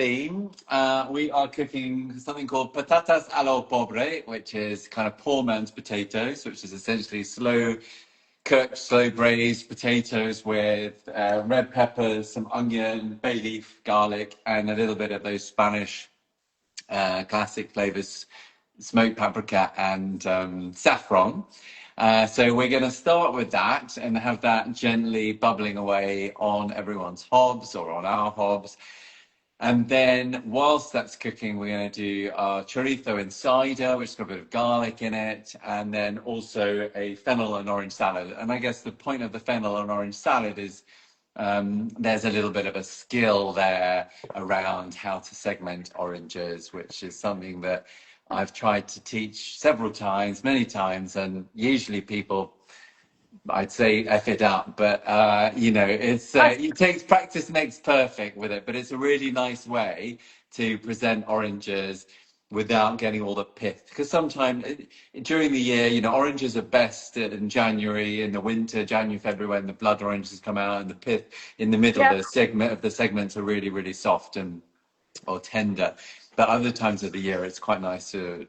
theme. We are cooking something called patatas a lo pobre, which is kind of poor man's potatoes, which is essentially slow cooked, slow braised potatoes with red peppers, some onion, bay leaf, garlic, and a little bit of those Spanish classic flavors, smoked paprika and saffron. So we're going to start with that and have that gently bubbling away on everyone's hobs or on our hobs. And then whilst that's cooking, we're going to do our chorizo and cider, which has got a bit of garlic in it, and then also a fennel and orange salad. And I guess the point of the fennel and orange salad is there's a little bit of a skill there around how to segment oranges, which is something that I've tried to teach several times, many times, and usually people, I'd say, F it up, but it takes practice makes perfect with it, but it's a really nice way to present oranges without getting all the pith, because sometimes during the year, oranges are best in January, in the winter, January, February, when the blood oranges come out and the pith in the middle, the segments are really, really soft or tender. But other times of the year, it's quite nice to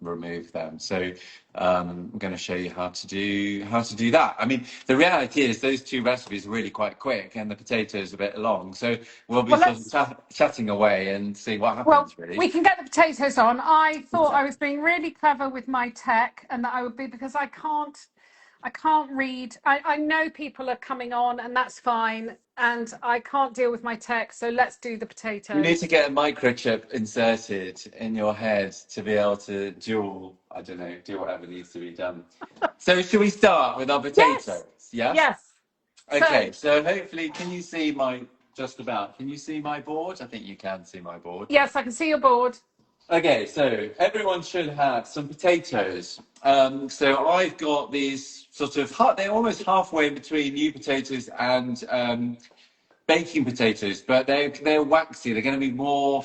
remove them. So I'm going to show you how to do that. I mean, the reality is those two recipes are really quite quick, and the potatoes a bit long. So we'll be chatting away and see what happens. Really, we can get the potatoes on. I thought I was being really clever with my tech, and that I would be, because I can't read. I know people are coming on, and that's fine. And I can't deal with my tech, so let's do the potatoes. You need to get a microchip inserted in your head to be able to do whatever needs to be done. So should we start with our potatoes? Yes. Yes. Okay, so hopefully, can you see my board? I think you can see my board. Yes, I can see your board. Okay, so everyone should have some potatoes. So I've got these they're almost halfway between new potatoes and baking potatoes, but they're waxy. They're going to be more,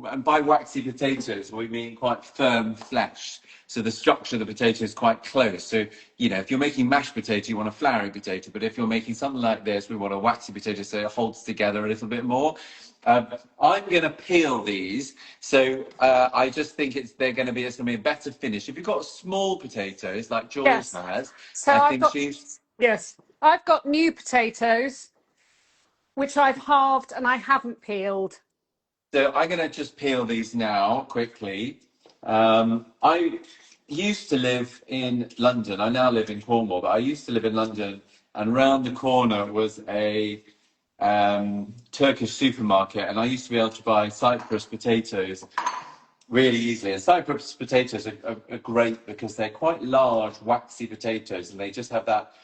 and by waxy potatoes, we mean quite firm flesh. So the structure of the potato is quite close. So, if you're making mashed potato, you want a floury potato. But if you're making something like this, we want a waxy potato so it holds together a little bit more. I'm going to peel these. So I just think it's going to be a better finish. If you've got small potatoes like Jules has, so I've got new potatoes, which I've halved and I haven't peeled. So I'm going to just peel these now quickly. I used to live in London. I now live in Cornwall, but I used to live in London, and round the corner was a Turkish supermarket, and I used to be able to buy Cyprus potatoes really easily. And Cyprus potatoes are great because they're quite large, waxy potatoes, and they just have that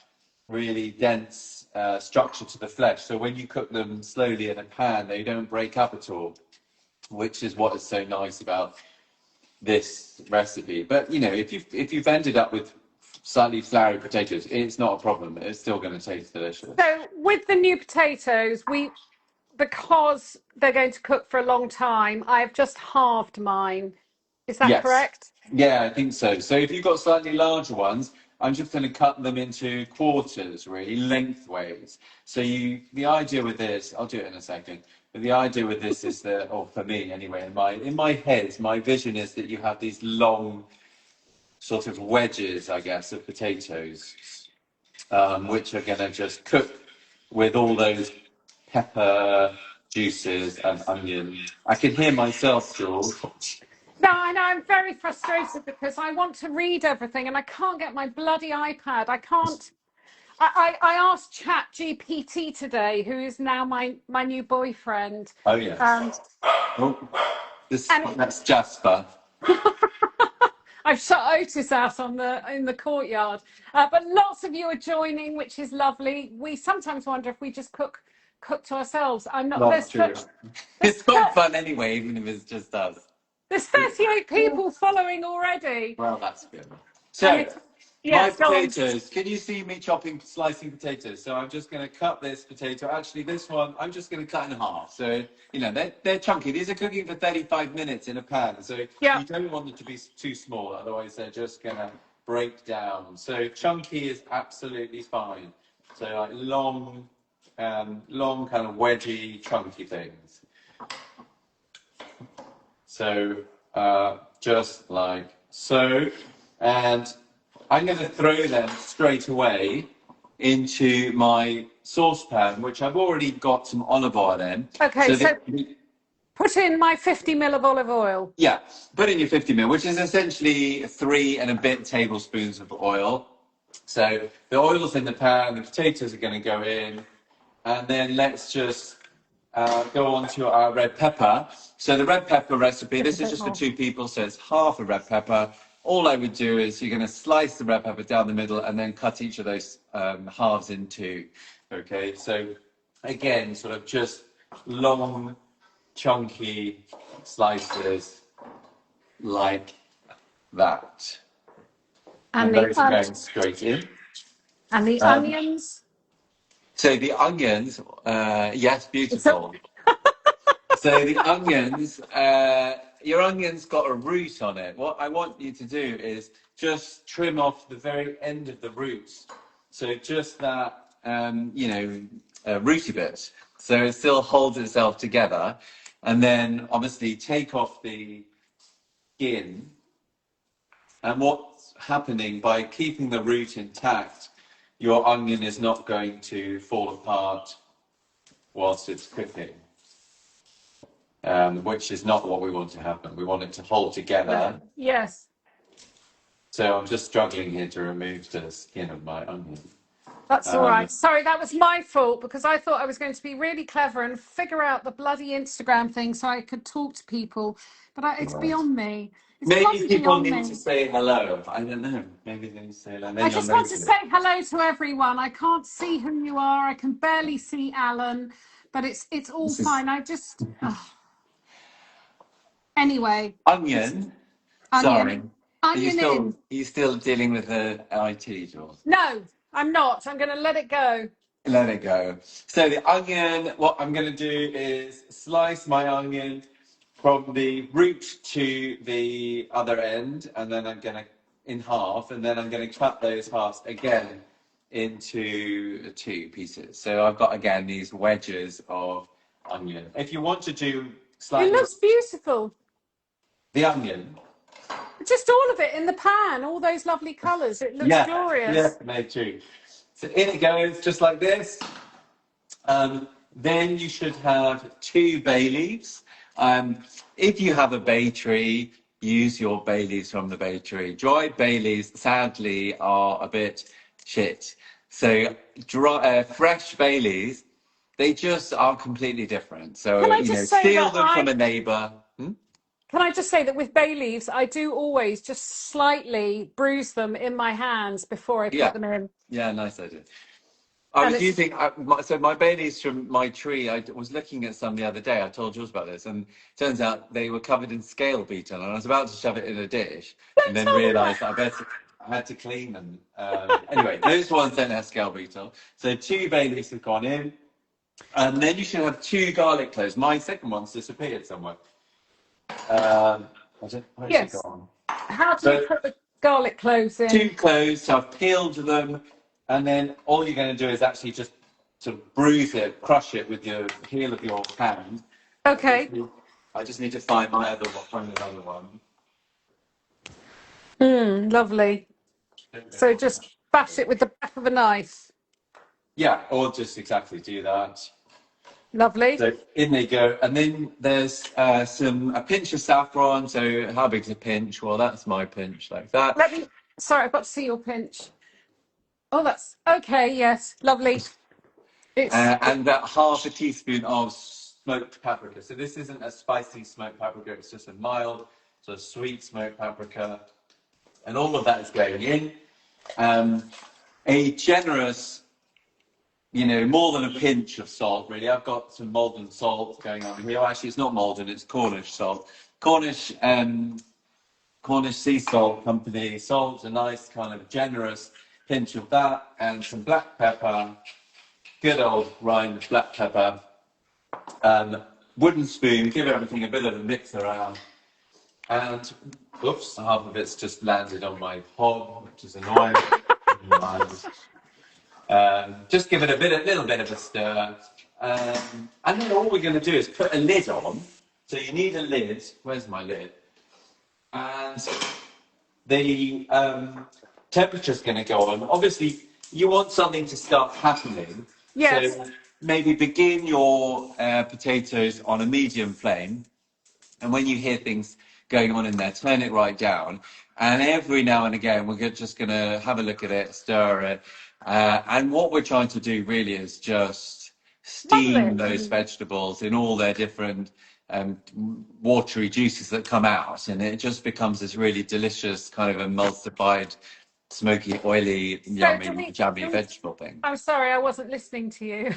really dense structure to the flesh. So when you cook them slowly in a pan, they don't break up at all, which is what is so nice about this recipe. But if you've ended up with slightly floury potatoes, it's not a problem. It's still going to taste delicious. So with the new potatoes, because they're going to cook for a long time, I've just halved mine. Is that correct? Yeah, I think so. So if you've got slightly larger ones, I'm just going to cut them into quarters, really, lengthways. So the idea with this, I'll do it in a second, but the idea with this is that, or for me anyway, in my head, my vision is that you have these long sort of wedges, I guess, of potatoes, which are going to just cook with all those pepper juices and onion. I can hear myself, Jules. No, I know, I'm very frustrated because I want to read everything and I can't get my bloody iPad. I can't. I asked ChatGPT today, who is now my new boyfriend. Oh, yes. That's Jasper. I've shut Otis out in the courtyard. But lots of you are joining, which is lovely. We sometimes wonder if we just cook to ourselves. I'm not true. It's quite fun anyway, even if it's just us. There's 38 people following already. Well, that's good. So, my potatoes. Can you see me slicing potatoes? So I'm just going to cut this potato. Actually, this one, I'm just going to cut in half. So, they're chunky. These are cooking for 35 minutes in a pan. So you don't want them to be too small. Otherwise, they're just going to break down. So chunky is absolutely fine. So like long kind of wedgy, chunky things. So just like so. And I'm going to throw them straight away into my saucepan, which I've already got some olive oil in. Okay, so put in my 50 ml of olive oil. Yeah, put in your 50 ml, which is essentially 3 and a bit tablespoons of oil. So the oil's in the pan, the potatoes are going to go in, and then let's just go on to our red pepper. So the red pepper recipe, this is just for 2 people, so it's half a red pepper. All I would do is you're going to slice the red pepper down the middle and then cut each of those halves in 2. Okay, so again, sort of just long, chunky slices like that. And those are going straight in. And the onions? So the onions, yes, beautiful. So the onions, your onion's got a root on it. What I want you to do is just trim off the very end of the roots. So just that, rooty bit. So it still holds itself together. And then obviously take off the skin. And what's happening by keeping the root intact, your onion is not going to fall apart whilst it's cooking. Which is not what we want to happen. We want it to hold together. Yes. So I'm just struggling here to remove the skin of my onion. That's all right. Sorry, that was my fault because I thought I was going to be really clever and figure out the bloody Instagram thing so I could talk to people. But it's beyond me. It's maybe people need to say hello. I don't know. Maybe they need to say hello. I just want to say hello to everyone. I can't see who you are. I can barely see Alan, but it's all fine. I just... Anyway. Onion. Sorry. Are you still dealing with the IT, Jules? No, I'm not. I'm going to let it go. Let it go. So the onion, what I'm going to do is slice my onion from the root to the other end, and then I'm going to in half, and then I'm going to cut those halves again into 2 pieces. So I've got again these wedges of onion. If you want to do slightly, it looks beautiful. The onion. Just all of it in the pan, all those lovely colours. It looks glorious. Yeah, no, true. So in it goes, just like this. Then you should have 2 bay leaves. If you have a bay tree, use your bay leaves from the bay tree. Dried bay leaves, sadly, are a bit shit. So fresh bay leaves, they just are completely different. So, steal them from a neighbour. Can I just say that with bay leaves, I do always just slightly bruise them in my hands before I put them in. Yeah, nice idea. I was using, so my bay leaves from my tree, I was looking at some the other day, I told Jules about this, and it turns out they were covered in scale beetle, and I was about to shove it in a dish, and then realised I had to clean them. Anyway, those ones don't have scale beetle. So 2 bay leaves have gone in, and then you should have 2 garlic cloves. My second one's disappeared somewhere. Yes. How do you put the garlic cloves in? 2 cloves, so I've peeled them, and then all you're going to do is actually just sort of bruise it, crush it with your heel of your hand. Okay. I just need to find my other one. Lovely. So just bash it with the back of a knife. Yeah, or just exactly do that. Lovely. So in they go, and then there's a pinch of saffron. So how big's a pinch? Well, that's my pinch, like that. Sorry, I've got to see your pinch. Oh, that's okay. Yes, lovely. And that half a teaspoon of smoked paprika. So this isn't a spicy smoked paprika. It's just a mild, sort of sweet smoked paprika, and all of that is going in. A generous, more than a pinch of salt, really. I've got some Malden salt going on here. Actually, it's not Malden, it's Cornish salt. Cornish sea salt company salt, a nice kind of generous pinch of that, and some black pepper, good old rind of black pepper. Wooden spoon, give everything a bit of a mix around. And, oops, half of it's just landed on my hob, which is annoying. Just give it a little bit of a stir, and then all we're going to do is put a lid on, So you need a lid. Where's my lid? And the temperature's going to go on. Obviously, you want something to start happening. Yes. So maybe begin your potatoes on a medium flame. And when you hear things going on in there, turn it right down. And every now and again, we're just going to have a look at it, stir it. And what we're trying to do really is just Muddle steam it. those vegetables in all their different um, watery juices that come out. And it just becomes this really delicious kind of emulsified, smoky, oily, So yummy, jammy vegetable thing. I'm sorry, I wasn't listening to you.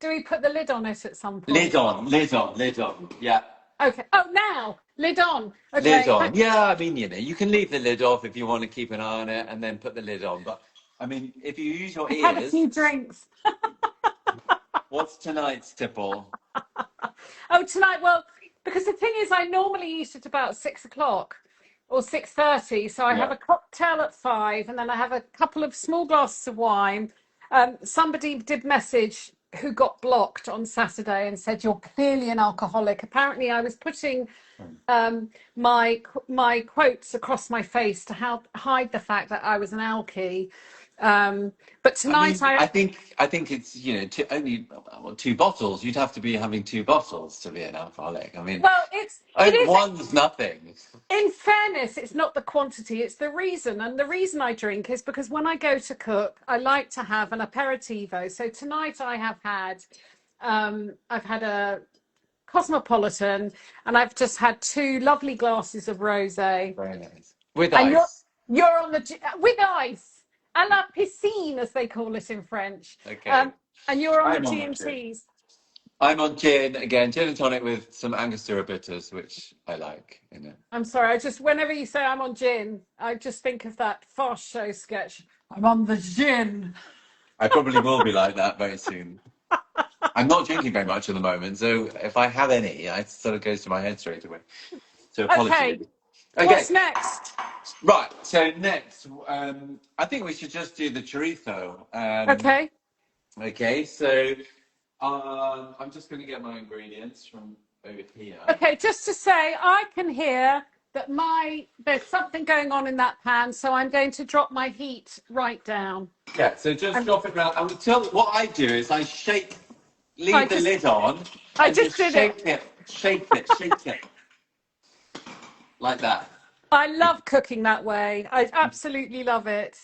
Do we put the lid on it at some point? Lid on, lid on, lid on. Yeah. Okay. Oh, now lid on. Lid Okay. on. Yeah, I mean, you can leave the lid off if you want to keep an eye on it and then put the lid on. But I mean, if you use your I've had a ears, few drinks. what's tonight's tipple? Oh, tonight. Well, because the thing is, I normally eat at about 6 o'clock or 6:30. So I have Yeah. a cocktail at 5, and then I have a couple of small glasses of wine. Somebody did message who got blocked on Saturday and said, "You're clearly an alcoholic." Apparently, I was putting my quotes across my face to hide the fact that I was an alky. But I tonight, mean, I think it's only well, 2 bottles. You'd have to be having 2 bottles to be an alcoholic. I mean, well, it is. one's nothing. In fairness, it's not the quantity, it's the reason. And the reason I drink is because when I go to cook, I like to have an aperitivo. So tonight I've had a cosmopolitan, and I've just had 2 lovely glasses of rosé. Very nice. With And ice. you're on the with ice, à la piscine, as they call it in French. Okay. And you're on the I'm on G that and too. T's. I'm on gin again, gin and tonic with some Angostura bitters, which I like. I'm sorry, whenever you say I'm on gin, I just think of that fast show sketch. I'm on the gin. I probably will be like that very soon. I'm not drinking very much at the moment, so if I have any, it sort of goes to my head straight away. So Okay, apologies. Okay, what's next? right. So next, I think we should just do the chorizo. Okay. Okay, so I'm just going to get my ingredients from over here. Okay, just to say, I can hear that there's something going on in that pan, so I'm going to drop my heat right down. Yeah, so just drop it around. And what I do is I leave the lid on, I and just did it. shake it, like that. I love cooking that way. I absolutely love it.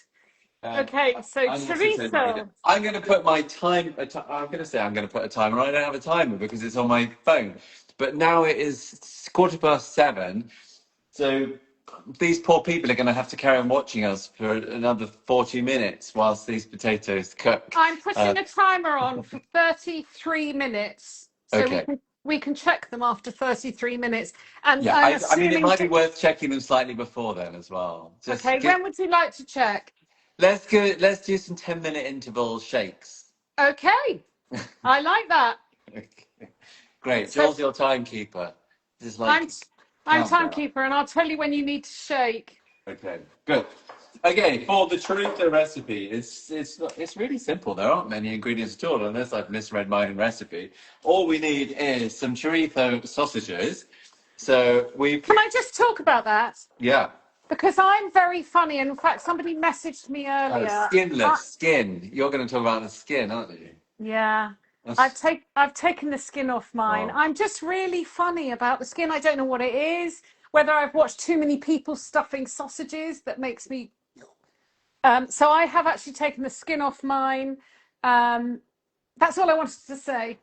Okay, so chorizo. I'm going to put my I'm going to say I'm going to put a timer. I don't have a timer because it's on my phone. But now it is 7:15. So these poor people are going to have to carry on watching us for another 40 minutes whilst these potatoes cook. I'm putting a timer on for 33 minutes. So Okay. we can check them after 33 minutes. And Yeah, I'm I mean, it assuming. might be worth checking them slightly before then as well. Okay, when would you like to check? Let's do some 10-minute interval shakes. Okay, I like that. Okay. Great. So Jules, your timekeeper. This is like I'm countdown. timekeeper, and I'll tell you when you need to shake. Okay, good. Okay, for the chorizo recipe, it's really simple. There aren't many ingredients at all, unless I've misread my own recipe. All we need is some chorizo sausages. So Can I just talk about that? yeah. Because I'm very funny, and in fact, somebody messaged me earlier. Skinless skin. You're going to talk about the skin, aren't you? Yeah. I've taken the skin off mine. Oh. I'm just really funny about the skin. I don't know what it is. Whether I've watched too many people stuffing sausages that makes me. So I have actually taken the skin off mine. That's all I wanted to say.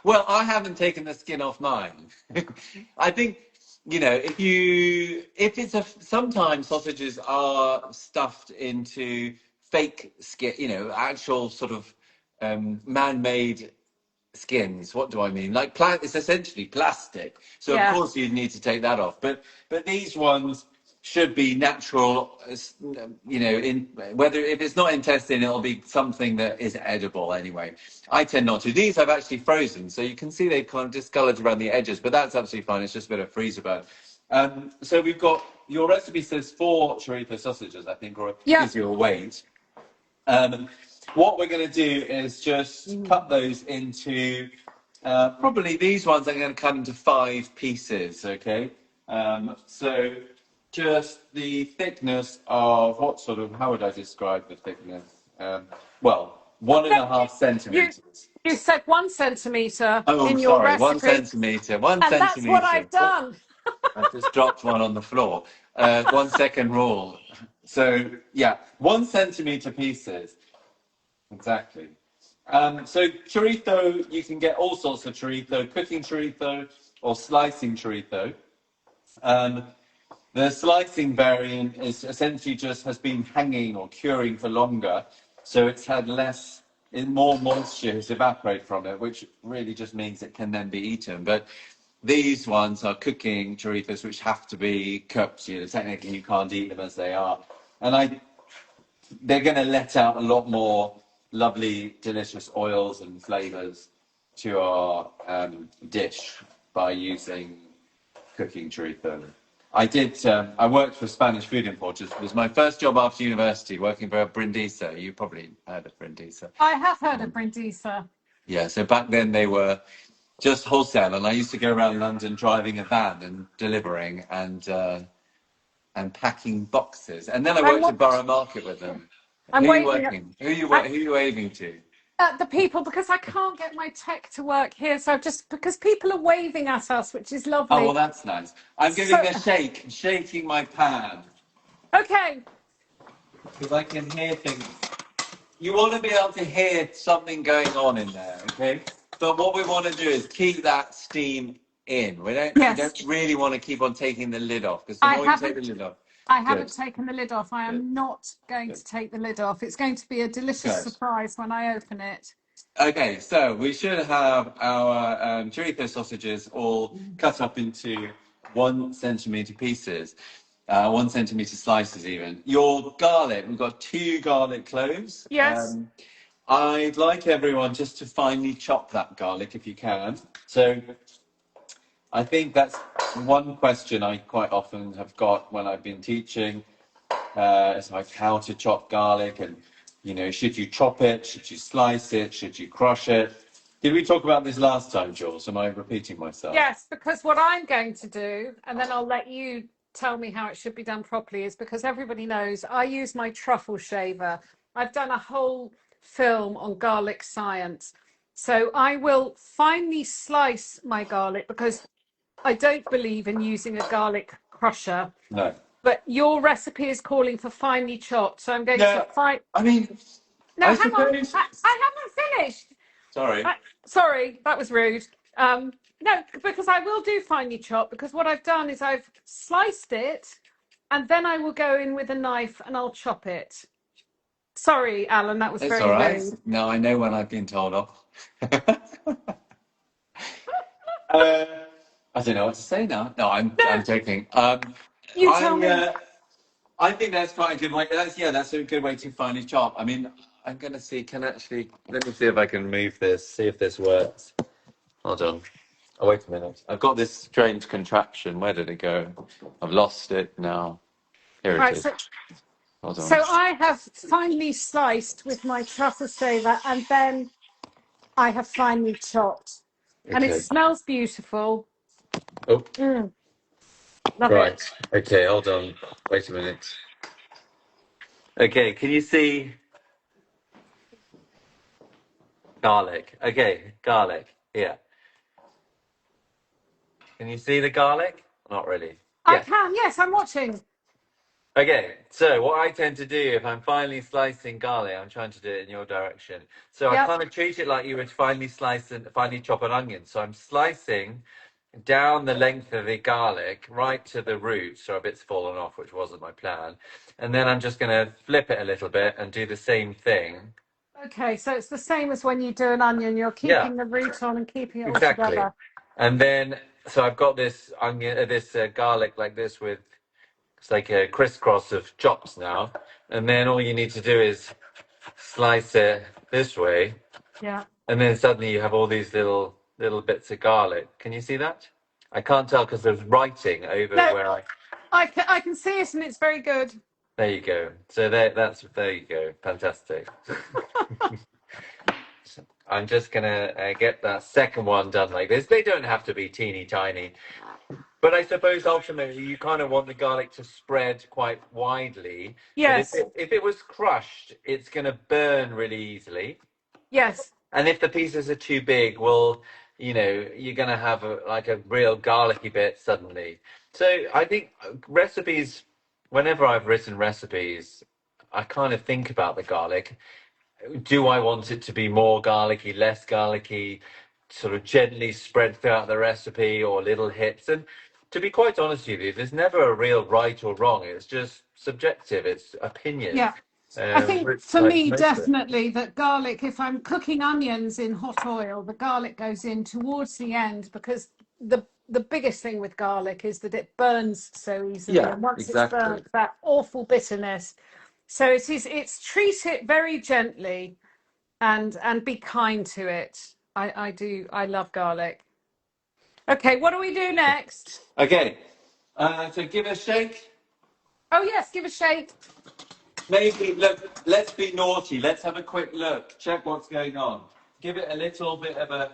Well, I haven't taken the skin off mine. I think, sometimes sausages are stuffed into fake skin, actual sort of man-made skins. What do I mean? Like it's essentially plastic. So Yeah. of course you'd need to take that off. But these ones should be natural, in whether if it's not intestine, it'll be something that is edible anyway. I tend not to. These I've actually frozen, so you can see they've kind of discolored around the edges, but that's absolutely fine. It's just a bit of freezer burn. So we've got, your recipe says 4 chorizo sausages, I think, or it gives you a weight. What we're going to do is just cut those into Probably these ones I'm going to cut into 5 pieces, okay? So just the thickness of how would I describe the thickness? Well, one and No, a half you centimeters. you said 1 centimeter Oh, in your sorry, one recipe, centimeter, one and that's what centimeter. I've done. I just dropped one on the floor. 1 second rule. So yeah, 1 centimeter pieces. Exactly. So chorizo, you can get all sorts of chorizo, cooking chorizo or slicing chorizo. Um, the slicing variant is essentially just has been hanging or curing for longer, so it's had more moisture has evaporated from it, which really just means it can then be eaten. But these ones are cooking chorizos, which have to be cooked. Technically you can't eat them as they are, and they're going to let out a lot more lovely, delicious oils and flavors to our dish by using cooking chorizo. I worked for Spanish food importers. It was my first job after university, working for Brindisa. You probably heard of Brindisa. I have heard of Brindisa. Yeah, so back then they were just wholesale, and I used to go around London driving a van and delivering and packing boxes. And then I I'm worked wa- at Borough Market with them. I'm Who are you waving working? at, Who are you waving to? at the people because I can't get my tech to work here. So just because people are waving at us, which is Oh, well, lovely. that's nice. I'm So giving a shake, shaking my pan okay, because I can hear things. You want to be able to hear something going on in there, okay? But what we want to do is keep that steam in. We yes, don't really want to keep on taking the lid off because the I more you take the haven't. lid off, I good, haven't taken the lid off. I good, am not going good, to take the lid off. It's going to be a delicious good. surprise when I open it. Okay, so we should have our chorizo sausages all cut up into 1 centimeter pieces, 1 centimeter slices even. Your garlic, we've got 2 garlic cloves. Yes, I'd like everyone just to finely chop that garlic if you can. So I think that's one question I quite often have got when I've been teaching. It's like how to chop garlic and, should you chop it? Should you slice it? Should you crush it? Did we talk about this last time, Jules? Am I repeating myself? yes, because what I'm going to do, and then I'll let you tell me how it should be done properly, is because everybody knows I use my truffle shaver. I've done a whole film on garlic science. So I will finely slice my garlic because I don't believe in using a garlic crusher. No. But your recipe is calling for finely chopped. So I'm going to Yeah, I mean, No, I hang on. suppose. I haven't finished. Sorry. Sorry, that was rude. No, because I will do finely chopped because what I've done is I've sliced it and then I will go in with a knife and I'll chop it. Sorry, Alan, that was It's all very right. rude. No, I know when I've been told off. I don't know what to say now. No, I'm No, joking. you tell me. I think that's quite a good way. That's a good way to finely chop. I mean, I'm gonna see. Let me see if I can move this. See if this works. Hold on. Oh, wait a minute. I've got this strange contraption. Where did it go? I've lost it now. Here it Right, is. Hold on. so I have finely sliced with my truffle shaver and then I have finely chopped. And it Okay. smells beautiful. Oh, Love right. it. Okay, hold on. Wait a minute. Okay, can you see garlic? Okay, garlic. Here. Can you see the garlic? Not really. I Yes. can, yes, I'm watching. Okay, so what I tend to do if I'm finely slicing garlic, I'm trying to do it in your direction. So I Yep. kind of treat it like you would finely chop an onion. So I'm slicing down the length of the garlic right to the root, so a bit's fallen off, which wasn't my plan. And then I'm just going to flip it a little bit and do the same thing. Okay, so it's the same as when you do an onion. You're Yeah, keeping the root on and keeping it all exactly. together. And then, so I've got this onion, this garlic like this with it's like a crisscross of chops now. And then all you need to do is slice it this way, Yeah. and then suddenly you have all these little bits of garlic. Can you see that? I can't tell because there's writing over No, where I. I can see it and it's very good. There you go. So there you go. Fantastic. I'm just gonna get that second one done like this. They don't have to be teeny tiny, but I suppose ultimately you kind of want the garlic to spread quite widely. But Yes, if it was crushed, it's gonna burn really easily. yes, And if the pieces are too big, well, you're gonna have like a real garlicky bit suddenly. So I think recipes, whenever I've written recipes, I kind of think about the garlic. Do I want it to be more garlicky, less garlicky, sort of gently spread throughout the recipe, or little hits? And to be quite honest with you, there's never a real right or wrong. It's just subjective. It's opinion. yeah. I think for Like me, most of it. definitely that garlic, if I'm cooking onions in hot oil, the garlic goes in towards the end because the biggest thing with garlic is that it burns so easily. Yeah, And once it's exactly. burnt, that awful bitterness. So it's treat it very gently and be kind to it. I love garlic. Okay, what do we do next? Okay, so give it a shake. Oh yes, give a shake. Maybe look. Let's be naughty. Let's have a quick look. Check what's going on. Give it a little bit of a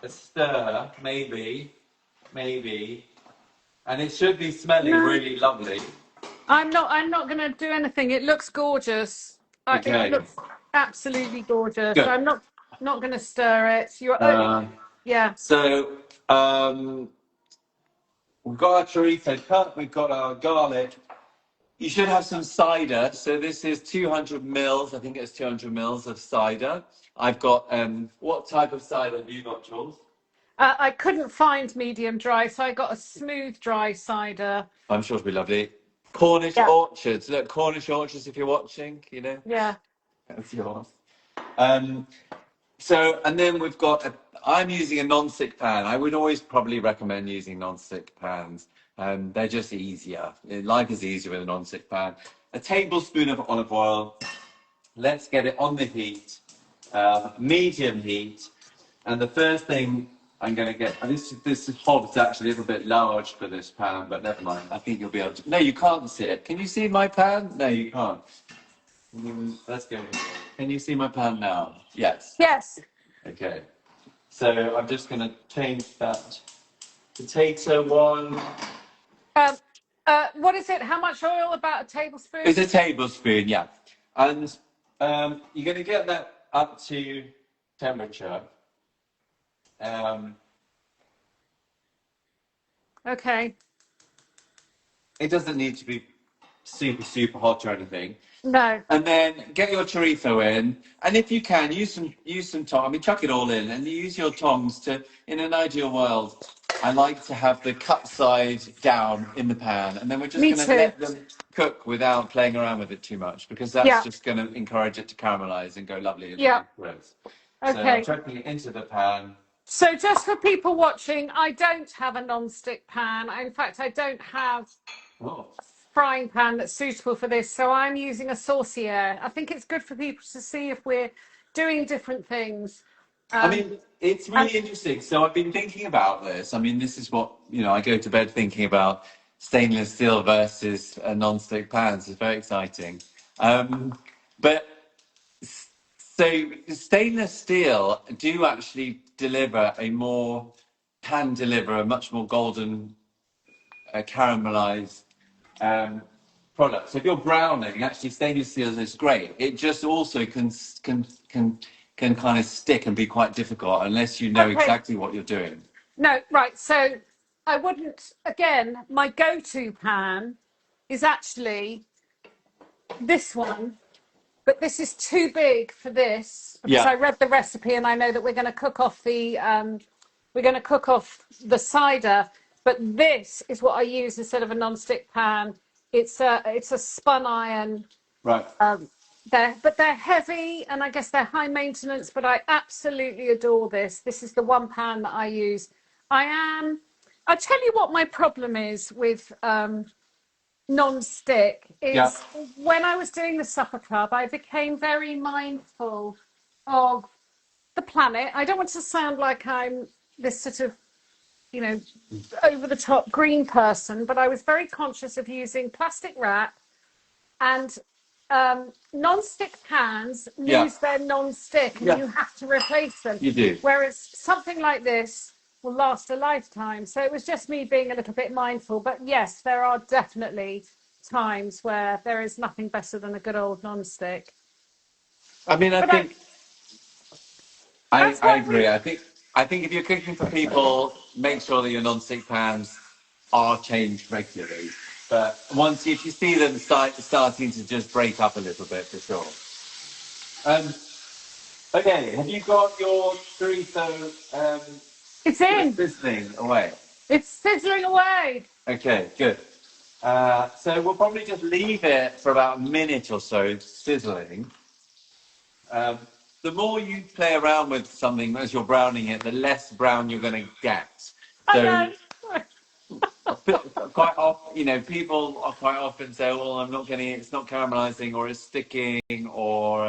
stir, maybe, and it should be smelling No, really lovely. I'm not going to do anything. It looks gorgeous. It Okay, looks absolutely gorgeous. good. I'm not going to stir it. Uh, Yeah. so we've got our chorizo cut. We've got our garlic. You should have some cider. So this is 200 mils. I think it's 200 mils of cider. I've got what type of cider have you got, Jules? I couldn't find medium dry, so I got a smooth dry cider. I'm sure it'll be lovely. Cornish Yeah. orchards. Look, Cornish orchards. If you're watching, Yeah. that's yours. Um, so, and then we've got. I'm using a non-stick pan. I would always probably recommend using non-stick pans. They're just easier. Life is easier with a non-stick pan. A tablespoon of olive oil. Let's get it on the heat, medium heat. And the first thing I'm going to get, and this hob's actually a little bit large for this pan, but never mind. I think you'll be able to. No, you can't see it. Can you see my pan? No, you can't. Let's go. Can you see my pan now? Yes. Yes. Okay. So I'm just going to change that potato one. Um, what is it? How much oil? About a It's tablespoon? a tablespoon, yeah. And you're going to get that up to temperature. Um, Okay. it doesn't need to be super hot or anything. No. And then get your chorizo in, and if you can, use some tongs. I mean, chuck it all in, and use your tongs to. In an ideal world, I like to have the cut side down in the pan, and then we're just Me going to too. let them cook without playing around with it too much, because that's Yeah. just going to encourage it to caramelize and go lovely in Yeah. the roast. So I'm Okay. chucking it into the pan. So just for people watching, I don't have a non-stick pan. In fact, I don't have Oh. frying pan that's suitable for this. So I'm using a saucier. I think it's good for people to see if we're doing different things. I mean, it's And really interesting. So I've been thinking about this. I mean, this is what, I go to bed thinking about stainless steel versus non-stick pans. It's very exciting. But so stainless steel do actually can deliver a much more golden, caramelized um, product. So if you're browning, actually stainless steel is great. It just also can kind of stick and be quite difficult unless you know okay, exactly what you're doing. no, right. So I wouldn't, again, my go-to pan is actually this one, but this is too big for this because Yeah, I read the recipe and I know that we're going to cook off the cider. But this is what I use instead of a non-stick pan. It's a spun iron. right. They're heavy and I guess they're high maintenance, but I absolutely adore this. This is the one pan that I use. I'll tell you what my problem is with non-stick Yeah, is when I was doing the supper club, I became very mindful of the planet. I don't want to sound like I'm this sort of, you know, over the top green person, but I was very conscious of using plastic wrap and non-stick pans Yeah, lose their non-stick and yeah, you have to replace them. you do. Whereas something like this will last a lifetime. So it was just me being a little bit mindful. But yes, there are definitely times where there is nothing better than a good old non-stick. I mean, But that's I why agree. I think if you're cooking for people, make sure that your non-stick pans are changed regularly. But once if you see them starting to just break up a little bit, for sure. Okay, have you got your chorizo it's in. sizzling away? It's sizzling away. Okay, good. So we'll probably just leave it for about a minute or so sizzling. Um, the more you play around with something as you're browning it, the less brown you're going to get. I So know. quite often, you know, people are quite often say, "Well, I'm not getting it. It's not caramelizing, or it's sticking, or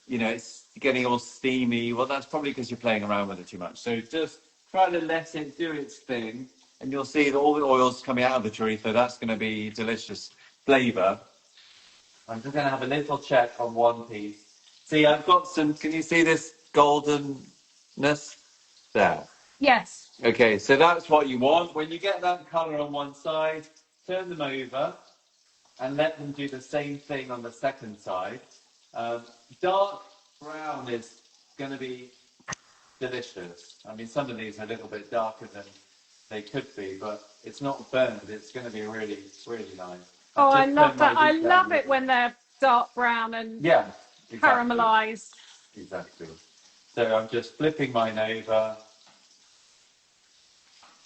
you know, it's getting all steamy." Well, that's probably because you're playing around with it too much. So just try to let it do its thing, and you'll see that all the oils coming out of the chorizo. That's going to be delicious flavor. I'm just going to have a little check on one piece. See, I've got some. Can you see this goldenness there? Yes. Okay, so that's what you want. When you get that color on one side, turn them over and let them do the same thing on the second side. Um, dark brown is going to be delicious. I mean, some of these are a little bit darker than they could be, but it's not burned. It's going to be really, really nice. Oh, I've I just turned love my that. I heat down a love it little. when they're dark brown and Yeah, exactly. caramelized. Exactly. So I'm just flipping mine over.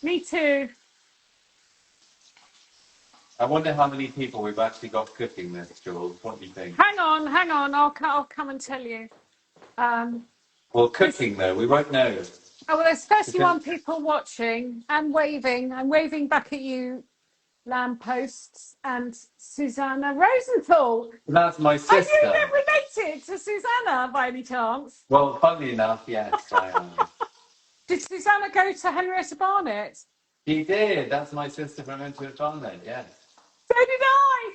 Me too. I wonder how many people we've actually got cooking this, Jules. What do you think? Hang on, hang on. I'll come and tell you. Well, This, cooking though, we won't know. oh, well, there's Because 31 people watching and waving. I'm waving back at you, lampposts, and Susanna Rosenthal. that's my Are you sister. related to Susanna by any chance? Well, funnily enough, yes, I am. Did Susanna go to Henrietta Barnett? She did. That's my sister from Into Barnet, yes. So did I.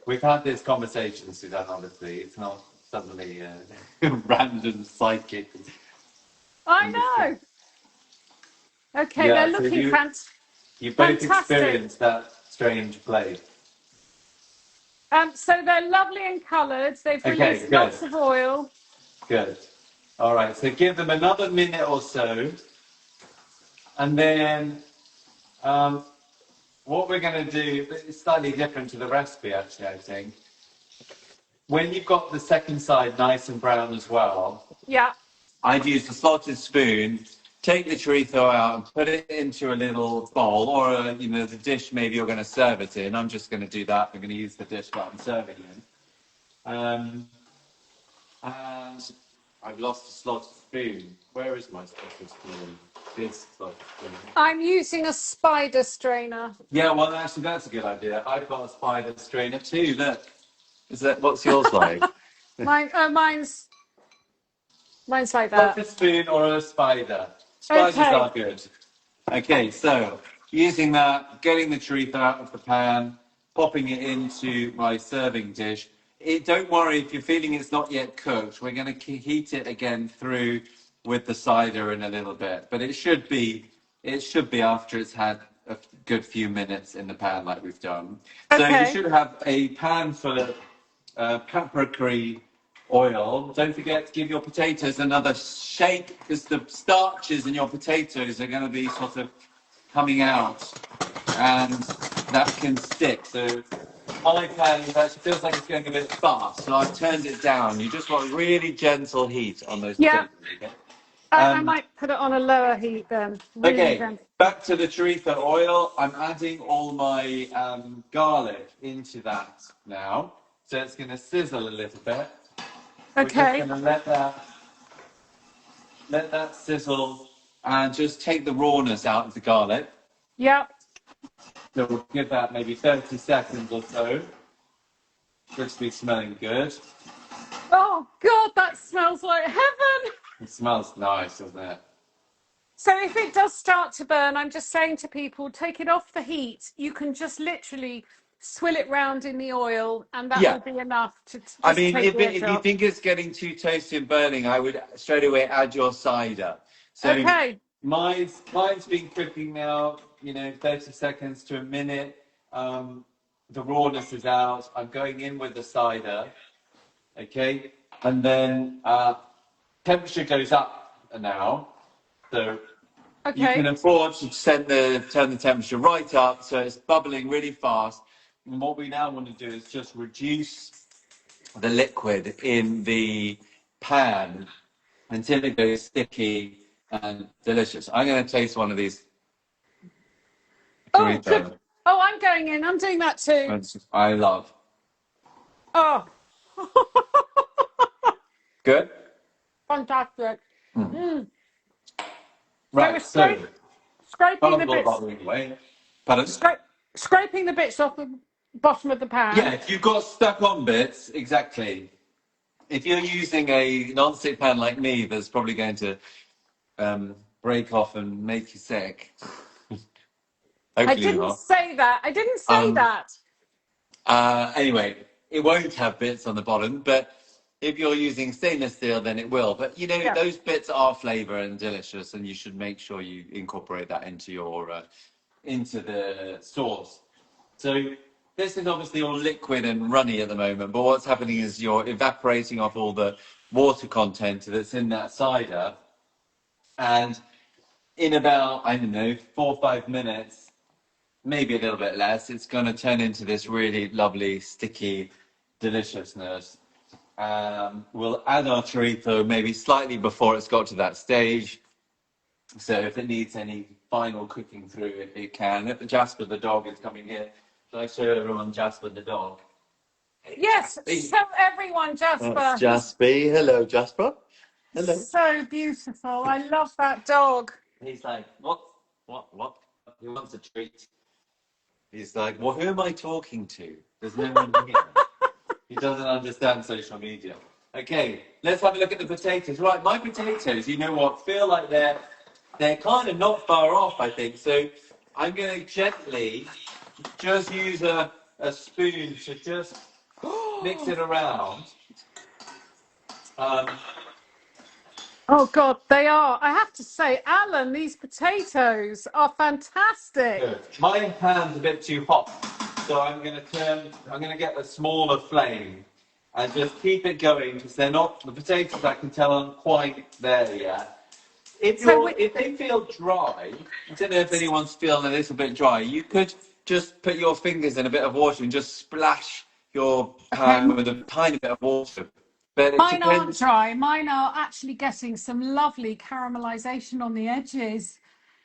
We've had this conversation, Suzanne, obviously. It's not suddenly random psychic. I know. Okay, they're Yeah, so looking you both fantastic. experienced that strange play. So they're lovely and coloured. They've Okay, released good. lots of oil. Good. All right, so give them another minute or so. And then what we're going to do is slightly different to the recipe, actually, I think. When you've got the second side nice and brown as well, Yeah. I'd use the slotted spoon, take the chorizo out and put it into a little bowl or, you know, the dish maybe you're going to serve it in. I'm just going to do that. I'm going to use the dish that I'm serving in. And I've lost the slotted spoon. Where is my slotted spoon? This slotted spoon. I'm using a spider strainer. Yeah, well, actually, that's a good idea. I've got a spider strainer too. Look, what's yours like? Mine's like Like that. a spoon or a spider. Spiders Okay. are good. Okay, so using that, getting the chorizo out of the pan, popping it into my serving dish. Don't worry if you're feeling it's not yet cooked. We're going to heat it again through with the cider in a little bit, but it should be after it's had a good few minutes in the pan like we've done. So you Okay. should have a pan full of paprika oil. Don't forget to give your potatoes another shake because the starches in your potatoes are going to be sort of coming out and that can stick. So my pan actually feels like it's going a bit fast, so I've turned it down. You just want really gentle heat on those Yeah. potatoes. Okay? I might put it on a lower heat then. Really Okay, gentle. back to the chorizo oil. I'm adding all my garlic into that now. So it's going to sizzle a little bit. We're just Okay. going to let that sizzle and just take the rawness out of the garlic. Yeah. So we'll give that maybe 30 seconds or so. Just be smelling good. Oh God, that smells like heaven. It smells nice, doesn't it? So if it does start to burn, I'm just saying to people, take it off the heat. You can just literally swill it round in the oil, and that Yeah. will be enough to I just mean, take the edge if you off. think it's getting too toasty and burning, I would straight away add your cider. So Okay, mine's been cooking now, 30 seconds to a minute. The rawness is out. I'm going in with the cider, okay? And then temperature goes up now. So you can okay, afford to turn the temperature right up so it's bubbling really fast. And what we now want to do is just reduce the liquid in the pan until it goes sticky and delicious. I'm going to taste one of these oh good. chorizo, Oh, I'm going in, I'm doing that too. which I love. Oh. Good? Fantastic. Mm. So we're Right, so scraping the bubble bits, bubbling away. Pardon? scraping the bits off the bottom of the Yeah, pan. if you've got stuck on bits, exactly. If you're using a non-stick pan like me, that's probably going to break off and make you sick. I Hopefully didn't not. say that. I didn't say Um, that. Anyway, it won't have bits on the bottom, but if you're using stainless steel, then it will. But Yeah. those bits are flavor and delicious, and you should make sure you incorporate that into your into the sauce. So this is obviously all liquid and runny at the moment, but what's happening is you're evaporating off all the water content that's in that cider, and in about, I don't know, 4 or 5 minutes, maybe a little bit less, it's going to turn into this really lovely, sticky deliciousness. We'll add our chorizo maybe slightly before it's got to that stage. So if it needs any final cooking through, it can. Jasper the dog is coming here. Shall I show everyone Jasper the dog? Hey, Yes. Jasper. Show everyone, That's Jasper. He's Jasper. Hello, Jasper. Hello. so beautiful. I love that dog. He's like, what? What? He wants a treat. He's like, well, who am I talking to? There's no one here. He doesn't understand social media. Okay, let's have a look at the potatoes. Right, my potatoes, you know what, feel like they're kind of not far off, I think. So I'm going to gently just use a spoon to just mix it around. Um, Oh God, they are. I have to say, Alan, these potatoes are fantastic. Good. My pan's a bit too hot, so I'm going to get a smaller flame and just keep it going because they're not, the potatoes I can tell aren't quite there yet. So we, If they feel dry, I don't know if anyone's feeling a little bit dry, you could just put your fingers in a bit of water and just splash your okay, pan with a tiny bit of water. But it mine aren't depends. dry. Mine are actually getting some lovely caramelization on the edges.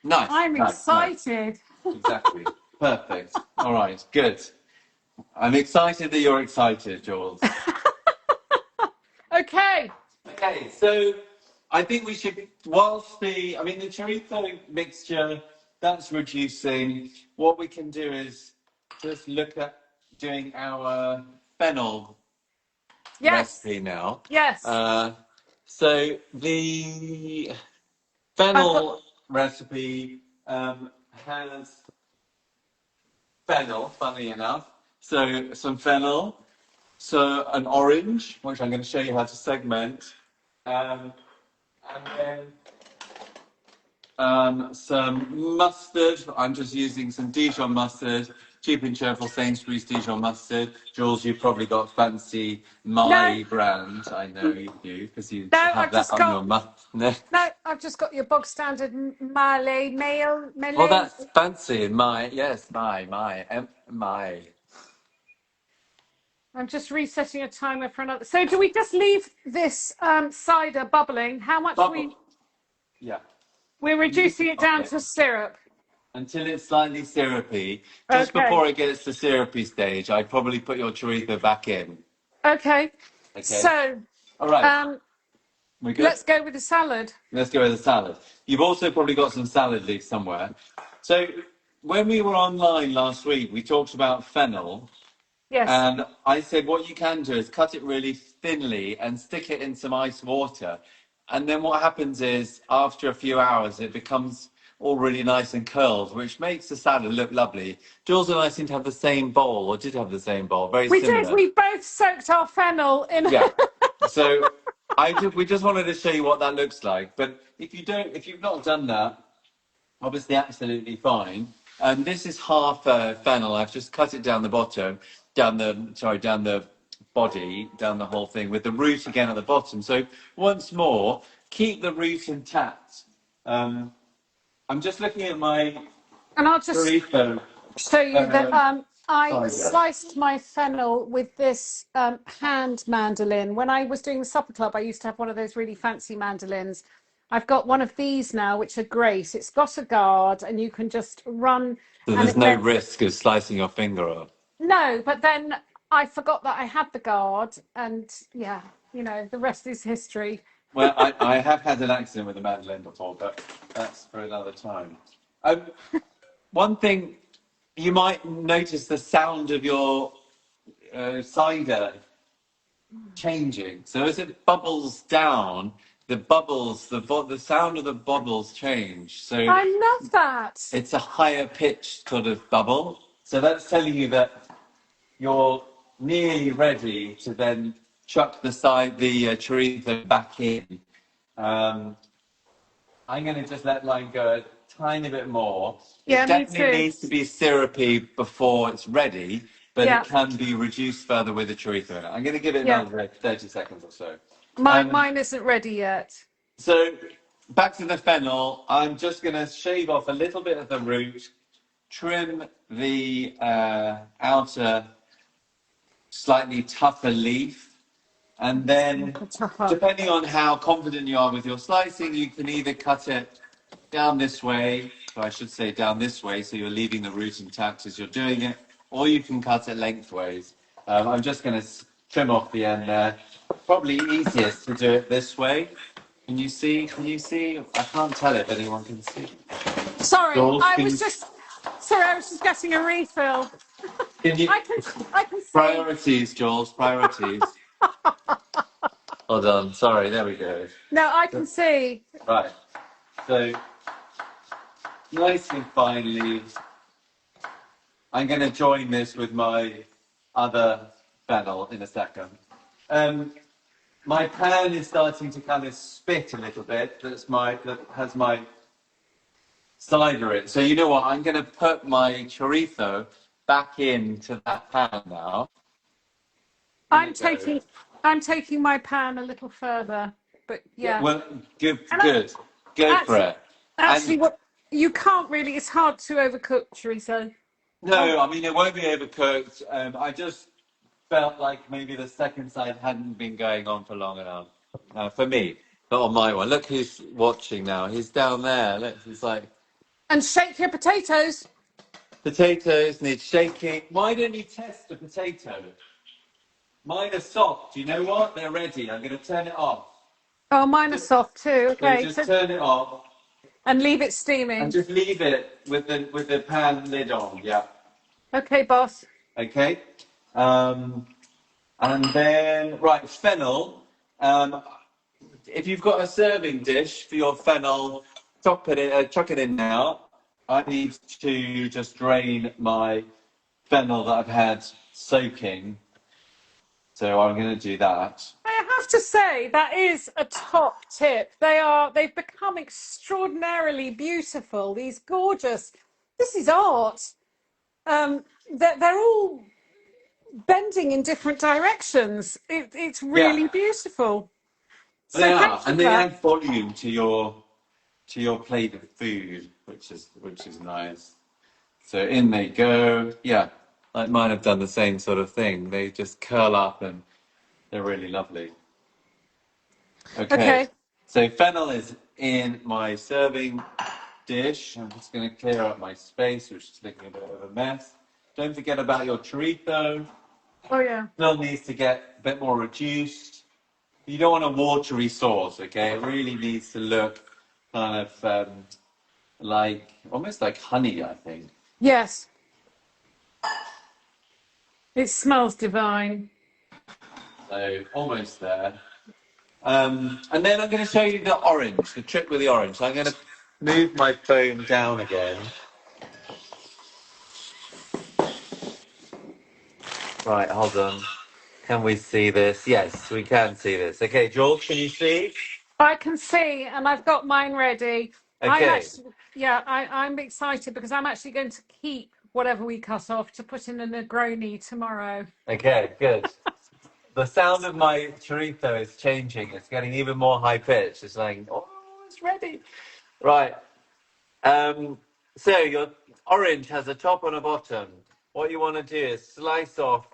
Nice, I'm nice, nice. excited. Exactly. Perfect. All right, good. I'm excited that you're excited, Jules. Okay. Okay, so I think we should, whilst I mean, the chorizo mixture, that's reducing. What we can do is just look at doing our fennel Yes. recipe now. Yes. Uh, so the I've got. fennel recipe has fennel, funny enough. So some fennel, so an orange, which I'm going to show you how to segment, um, and then some mustard. I'm just using some Dijon mustard, cheap and cheerful Sainsbury's Dijon mustard. Jules, you've probably got fancy No, My brand. I know you do because you no, have I've that just on your got. mustard. No, I've just got your bog standard Malay Well, Malay. that's fancy. My, yes, my. I'm just resetting a timer for another. So, do we just leave this cider bubbling? How much Bubble. Yeah. we're reducing it down Okay. to syrup? Until it's slightly syrupy. Just Okay. before it gets to syrupy stage, I'd probably put your chorizo back in. Okay. Okay. So, All right. um, We good? let's go with the salad. Let's go with the salad. You've also probably got some salad leaves somewhere. So when we were online last week, we talked about fennel, Yes. and I said what you can do is cut it really thinly and stick it in some ice water. And then what happens is after a few hours, it becomes all really nice and curled, which makes the salad look lovely. Jules and I seem to have the same bowl, or did have the same bowl, very We did. similar. We both soaked our fennel in. Yeah. So we just wanted to show you what that looks like. But if you've not done that, obviously absolutely fine. This is half fennel. I've just cut it down the bottom, down the body, down the whole thing with the root again at the bottom. So once more, keep the root intact. I'm just looking at my And I'll just chorizo show you that I cider. sliced my fennel with this hand mandolin. When I was doing the supper club, I used to have one of those really fancy mandolins. I've got one of these now, which are great. It's got a guard, and you can just run, So and there's it no lets. risk of slicing your finger off. No, but then I forgot that I had the guard, and yeah, the rest is history. Well, I have had an accident with a mandolin before, but that's for another time. One thing, you might notice the sound of your cider changing. So as it bubbles down, the sound of the bubbles change. So I love that. it's a higher pitched sort of bubble. So that's telling you that you're nearly ready to then chuck the chorizo back in. I'm going to just let mine go a tiny bit more. Yeah, It me definitely too. needs to be syrupy before it's ready, but Yeah, it can be reduced further with the chorizo in it. I'm going to give it yeah. another 30 seconds or so. Mine, Um, mine isn't ready yet. so back to the fennel. I'm just going to shave off a little bit of the root, trim the outer slightly tougher leaf, and then depending on how confident you are with your slicing, you can either cut it down this way, so I should say down this way, so you're leaving the root intact as you're doing it, or you can cut it lengthways. I'm just going to trim off the end there. Probably easiest to do it this way. Can you see? Can you see? I can't tell if anyone can see. Sorry, Jules, can you? I was just getting a refill. Can you? I can see. Priorities, Jules. Priorities. Hold on. Sorry. There we go. No, I can see. Right. So nice and finely. I'm going to join this with my other fennel in a second. My pan is starting to kind of spit a little bit. That has my cider in. So you know what? I'm going to put my chorizo back into that pan now. I'm taking my pan a little further, but yeah. Well, good, And good. Go for it. actually, And what you can't really. It's hard to overcook chorizo. no, I mean it won't be overcooked. I just felt like maybe the second side hadn't been going on for long enough. For me, not on my one. Look who's watching now. He's down there. Look, he's like, And shake your potatoes. potatoes need shaking. Why don't you test the potato? Mine are soft. You know what? They're ready. I'm going to turn it off. Oh, mine are soft too. So Okay, just turn it off and leave it and steaming. just leave it with the pan lid on. Yeah. Okay, boss. Okay. And then, right, fennel. If you've got a serving dish for your fennel, chuck it in now. I need to just drain my fennel that I've had soaking. So I'm going to do that. I have to say that is a top tip. They've become extraordinarily beautiful. These gorgeous. This is art. They're all bending in different directions. It's Yeah, really beautiful. they So are. thank you And for they that. add volume to your plate of food, which is nice. So in they go. Yeah, like mine have done the same sort of thing. They just curl up and they're really lovely. Okay, Okay. so fennel is in my serving dish. I'm just going to clear up my space, which is looking a bit of a mess. Don't forget about your chorizo. Oh yeah. Fennel needs to get a bit more reduced. You don't want a watery sauce, okay? It really needs to look kind of like almost like honey, I think. Yes. It smells divine. So almost there. And then I'm going to show you the orange, the trick with the orange. So I'm going to move my phone down again. Right, hold on. Can we see this? Yes, we can see this. Okay, George, can you see? I can see, and I've got mine ready. I'm Okay, actually, yeah, I'm excited because I'm actually going to keep whatever we cut off to put in a Negroni tomorrow. okay, good. The sound of my chorizo is changing. It's getting even more high pitched. It's like, oh, it's ready. Right. So your orange has a top and a bottom. What you want to do is slice off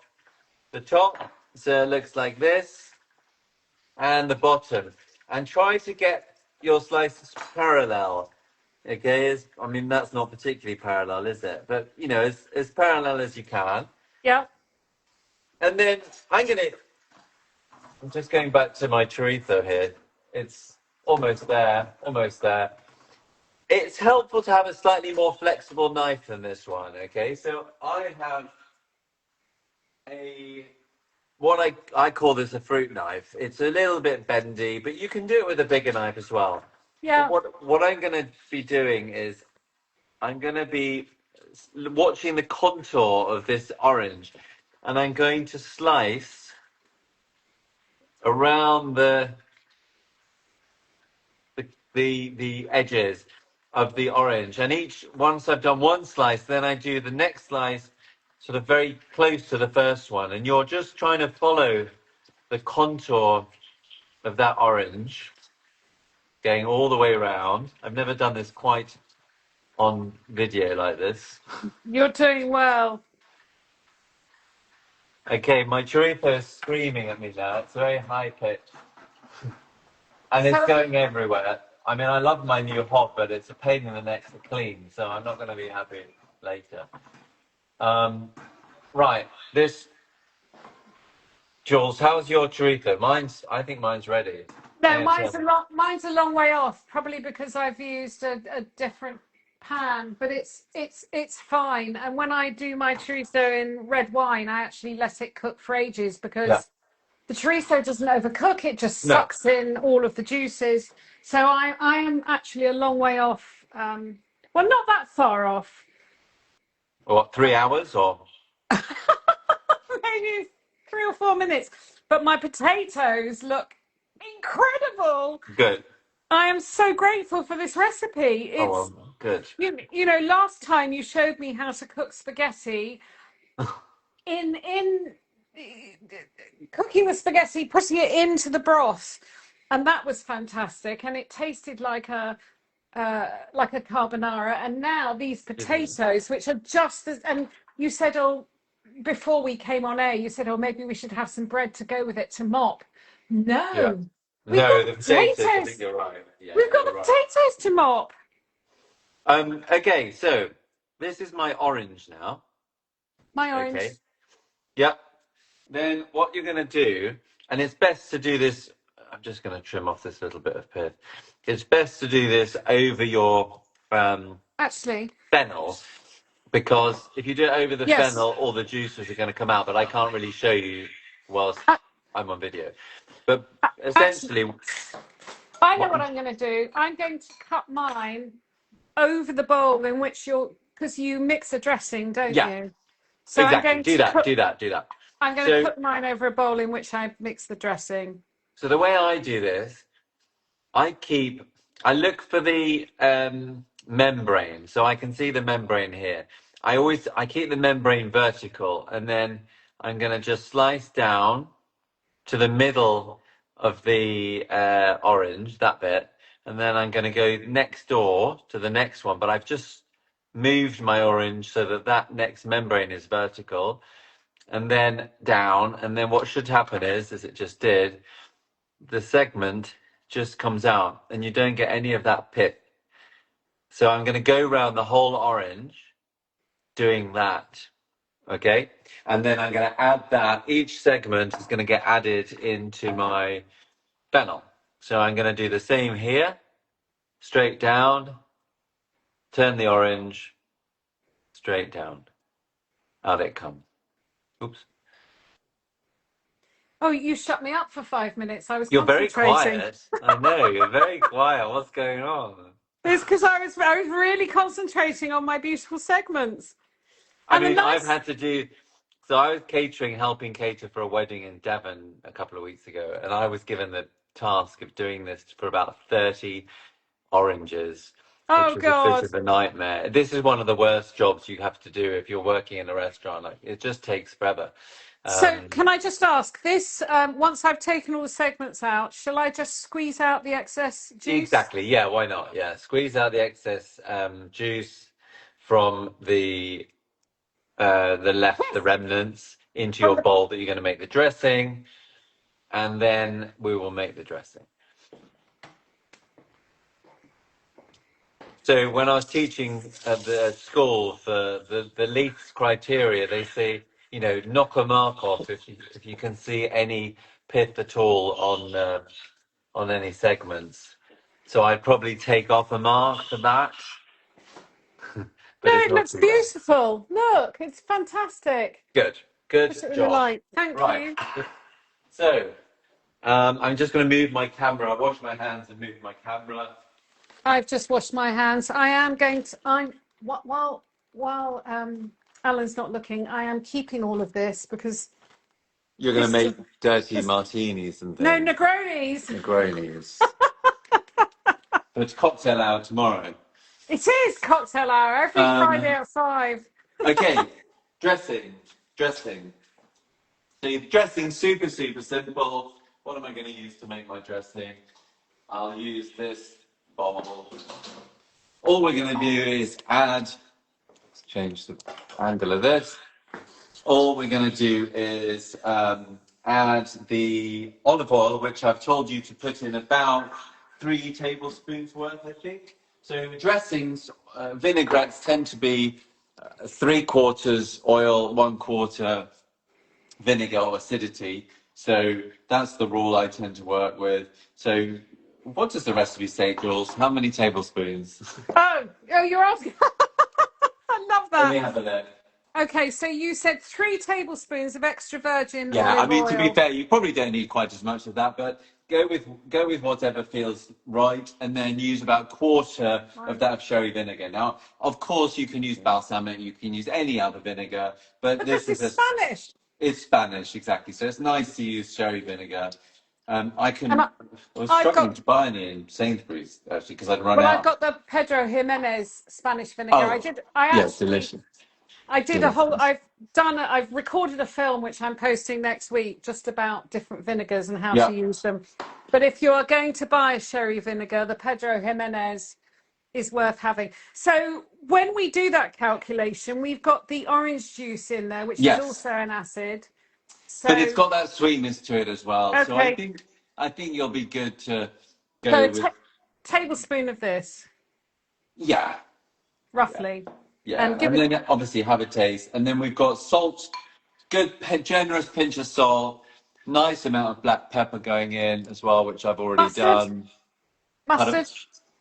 the top so it looks like this, and the bottom, and try to get your slices parallel. Okay, I mean that's not particularly parallel, is it? But you know, as parallel as you can. Yeah, And then I'm just going back to my chorizo here. It's almost there, almost there. It's helpful to have a slightly more flexible knife than this one, okay? So I have a what I call this a fruit knife. It's a little bit bendy, but you can do it with a bigger knife as well. But yeah. what I'm going to be doing is I'm going to be watching the contour of this orange, and I'm going to slice around the edges of the orange. And once I've done one slice, then I do the next slice sort of very close to the first one. And you're just trying to follow the contour of that orange, going all the way around. I've never done this quite on video like this. You're doing well. Okay, my chorizo is screaming at me now. It's very high pitched. And it's So, going everywhere. I mean, I love my new hob, but it's a pain in the neck to clean, so I'm not going to be happy later. Right, Jules, how's your chorizo? I think mine's ready. no, I'm gonna tell. mine's a long way off, probably because I've used a different pan, but it's fine. And when I do my chorizo in red wine, I actually let it cook for ages Yeah. because the chorizo doesn't overcook, it just No. sucks in all of the juices. So I am actually a long way off. Well, not that far off. What, 3 hours or? Maybe 3 or 4 minutes. But my potatoes look incredible. Good. I am so grateful for this recipe. Oh, It's well, good. you know, last time you showed me how to cook spaghetti in cooking the spaghetti, putting it into the broth, and that was fantastic. And it tasted like a carbonara. And now these Didn't you? potatoes, which are just as, and you said, oh, before we came on air, you said, oh, maybe we should have some bread to go with it to mop. Yeah. No, we've got No, the the potatoes, I think potatoes. you're right. Yeah, We've got you're the right. potatoes to mop. Okay, so this is my orange now. My orange. Okay. Yep. Then what you're going to do, and it's best to do this, I'm just going to trim off this little bit of pith. It's best to do this over your Actually, fennel, because if you do it over the yes. fennel, all the juices are going to come out, but I can't really show you whilst Uh, I'm on video. But Actually, essentially, I know what, what I'm going to do. I'm going to cut mine over the bowl in which because you mix a dressing, don't yeah, you? So exactly. Do that, do that, do that. I'm going to So, put mine over a bowl in which I mix the dressing. so the way I do this, I look for the membrane, so I can see the membrane here. I keep the membrane vertical, and then I'm going to just slice down to the middle of the orange, that bit, and then I'm going to go next door to the next one, but I've just moved my orange so that that next membrane is vertical, and then down, and then what should happen is, as it just did, the segment just comes out and you don't get any of that pit. So I'm going to go around the whole orange doing that. Okay. And then I'm going to add that. Each segment is going to get added into my fennel. So I'm going to do the same here, straight down, turn the orange, straight down. Out it comes. Oops. Oh, you shut me up for 5 minutes. I was You're very concentrating. quiet. I know, you're very quiet. What's going on? It's because I was really concentrating on my beautiful segments. I And the mean, I've nice had to do. So I was helping cater for a wedding in Devon a couple of weeks ago, and I was given the task of doing this for about 30 oranges, which oh was a bit God. of a nightmare. This is one of the worst jobs you have to do if you're working in a restaurant. Like, it just takes forever. So Um, can I just ask this, once I've taken all the segments out, shall I just squeeze out the excess juice? exactly. Yeah, why not? Yeah, squeeze out the excess juice from the remnants into your From the, bowl that you're going to make the dressing, and then we will make the dressing. So when I was teaching at the school for the Leith's criteria, they say, knock a mark off if you can see any pith at all on any segments. So I'd probably take off a mark for that, no, but it's it not looks too bad. beautiful. Look, it's fantastic. Good Put it in the job. light. Thank Right. you. So I'm just going to move my camera. I wash my hands and move my camera. I've just washed my hands. I am going to, while Alan's not looking, I am keeping all of this because You're going to this is make a, dirty this, martinis and no, things. Negronis. Negronis. But it's cocktail hour tomorrow. It is cocktail hour every Friday Um, at 5. okay, dressing. So your dressing, super, super simple. What am I going to use to make my dressing? I'll use this bowl. All we're going to do is let's change the angle of this. All we're going to do is add the olive oil, which I've told you to put in about 3 tablespoons worth, I think. So dressings, vinaigrettes tend to be 3/4 oil, 1/4 vinegar or acidity. So that's the rule I tend to work with. So what does the recipe say, Jules? How many tablespoons? Oh, you're asking. I love Let me that. have a look. Okay, so you said 3 tablespoons of extra virgin Yeah, I olive mean, to be oil. fair, you probably don't need quite as much of that, but go with whatever feels right, and then use about 1/4 of Right. that of sherry vinegar. Now, of course, you can use balsamic, you can use any other vinegar, but But this this is is Spanish. it's Spanish, exactly. So it's nice to use sherry vinegar. And I was I've struggling got, to buy any in Sainsbury's actually because I'd run well, I've out. got the Pedro Jimenez Spanish vinegar. Oh, I yeah, actually, delicious, I did a whole, delicious. I've recorded a film which I'm posting next week just about different vinegars and how to Yeah. use them. But if you are going to buy a sherry vinegar, the Pedro Jimenez is worth having. So when we do that calculation, we've got the orange juice in there, which is Yes. also an acid. But it's So, got that sweetness to it as well. So I okay, think I think you'll be good to so go with tablespoon of this, yeah, yeah, roughly, yeah. and give And it then obviously have a taste. And then we've got salt, generous pinch of salt, nice amount of black pepper going in as well, which I've already mustard, done. Pardon? mustard.